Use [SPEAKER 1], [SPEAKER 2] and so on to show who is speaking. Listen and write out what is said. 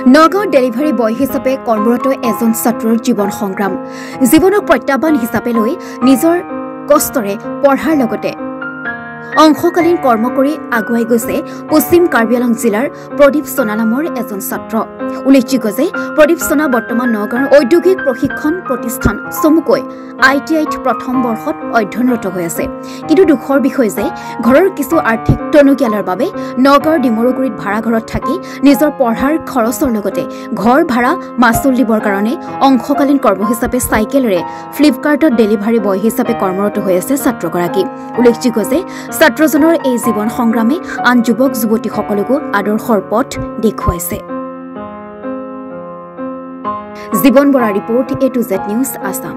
[SPEAKER 1] Nagaon delivery boy হিচাপে কৰ্মৰত এজন ছাত্ৰৰ জীৱন সংগ্ৰাম জীৱনক প্ৰত্যাহ্বান হিচাপে লৈ নিজৰ কষ্টৰে পঢ়াৰ লগতে অংশকালীন কৰ্ম কৰি আগুৱাই গৈছে পশ্চিম কাৰ্বি আংলং জিলাৰ প্ৰদীপ সোণা নামৰ এজন ছাত্ৰ। উল্লেখযোগ্য যে প্ৰদীপ সোণা বৰ্তমান নগাঁৱৰ ঔদ্যোগিক প্ৰশিক্ষণ প্ৰতিষ্ঠান চমুকৈ ITIত প্ৰথম বৰ্ষত অধ্যয়নৰত হৈ আছে। কিন্তু দুখৰ বিষয় যে ঘৰৰ কিছু আৰ্থিক টনকিয়ালৰ বাবে নগাঁৱৰ ডিমৰুগুৰিত ভাড়াঘৰত থাকি নিজৰ পঢ়াৰ খৰচৰ লগতে ঘৰ ভাড়া মাচুল দিবৰ কাৰণে অংশকালীন কৰ্ম হিচাপে চাইকেলেৰে ফ্লিপকাৰ্টত ডেলিভাৰী বয় হিচাপে কৰ্মৰত হৈ আছে ছাত্ৰগৰাকী। উল্লেখযোগ্য যে ছাত্ৰজনৰ এই জীৱন সংগ্ৰামে আন যুৱক যুৱতীসকলকো আদৰ্শৰ পথ দেখুৱাইছে। জীৱন Bora report A to Z news Assam.